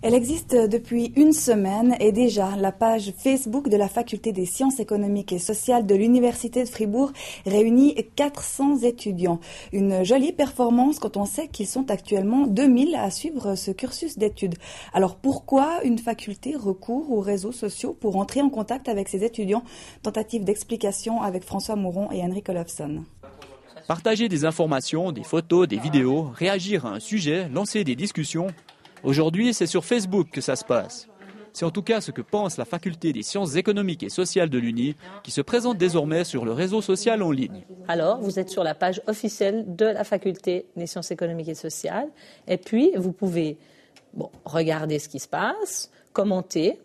Elle existe depuis une semaine et déjà la page Facebook de la Faculté des sciences économiques et sociales de l'Université de Fribourg réunit 400 étudiants. Une jolie performance quand on sait qu'ils sont actuellement 2000 à suivre ce cursus d'études. Alors pourquoi une faculté recourt aux réseaux sociaux pour entrer en contact avec ses étudiants? Tentative d'explication avec François Mouron et Henrik Olofsson. Partager des informations, des photos, des vidéos, réagir à un sujet, lancer des discussions. Aujourd'hui, c'est sur Facebook que ça se passe. C'est en tout cas ce que pense la Faculté des sciences économiques et sociales de l'Uni, qui se présente désormais sur le réseau social en ligne. Alors, vous êtes sur la page officielle de la Faculté des sciences économiques et sociales. Et puis, vous pouvez regarder ce qui se passe, commenter,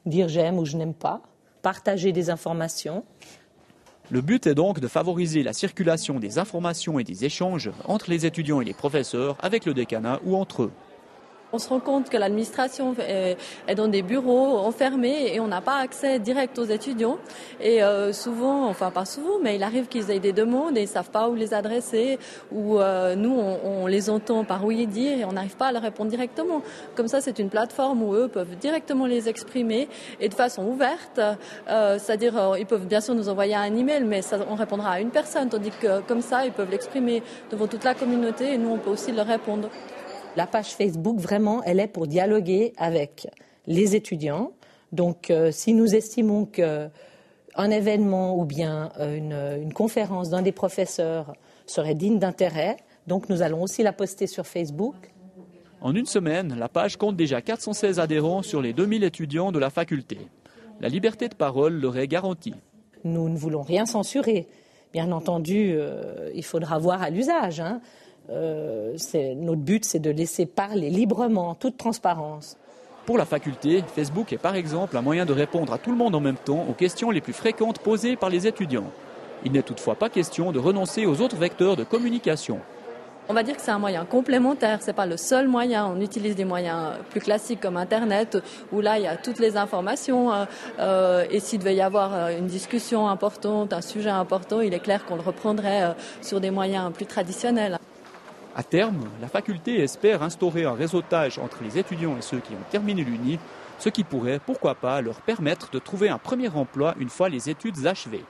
dire j'aime ou je n'aime pas, partager des informations. Le but est donc de favoriser la circulation des informations et des échanges entre les étudiants et les professeurs, avec le décanat ou entre eux. On se rend compte que l'administration est dans des bureaux enfermés et on n'a pas accès direct aux étudiants. Et souvent, enfin pas souvent, mais il arrive qu'ils aient des demandes et ils ne savent pas où les adresser. Ou nous, on les entend par oui dire et on n'arrive pas à leur répondre directement. Comme ça, c'est une plateforme où eux peuvent directement les exprimer et de façon ouverte. C'est-à-dire, ils peuvent bien sûr nous envoyer un email, mais on répondra à une personne. Tandis que comme ça, ils peuvent l'exprimer devant toute la communauté et nous, on peut aussi leur répondre. La page Facebook, vraiment, elle est pour dialoguer avec les étudiants. Donc, si nous estimons qu'un événement ou bien une conférence d'un des professeurs serait digne d'intérêt, donc nous allons aussi la poster sur Facebook. En une semaine, la page compte déjà 416 adhérents sur les 2000 étudiants de la faculté. La liberté de parole leur est garantie. Nous ne voulons rien censurer. Bien entendu, il faudra voir à l'usage, notre but, c'est de laisser parler librement, en toute transparence. Pour la faculté, Facebook est par exemple un moyen de répondre à tout le monde en même temps aux questions les plus fréquentes posées par les étudiants. Il n'est toutefois pas question de renoncer aux autres vecteurs de communication. On va dire que c'est un moyen complémentaire, c'est pas le seul moyen. On utilise des moyens plus classiques comme Internet, où là il y a toutes les informations. Et s'il devait y avoir une discussion importante, un sujet important, il est clair qu'on le reprendrait sur des moyens plus traditionnels. À terme, la faculté espère instaurer un réseautage entre les étudiants et ceux qui ont terminé l'Uni, ce qui pourrait, pourquoi pas, leur permettre de trouver un premier emploi une fois les études achevées.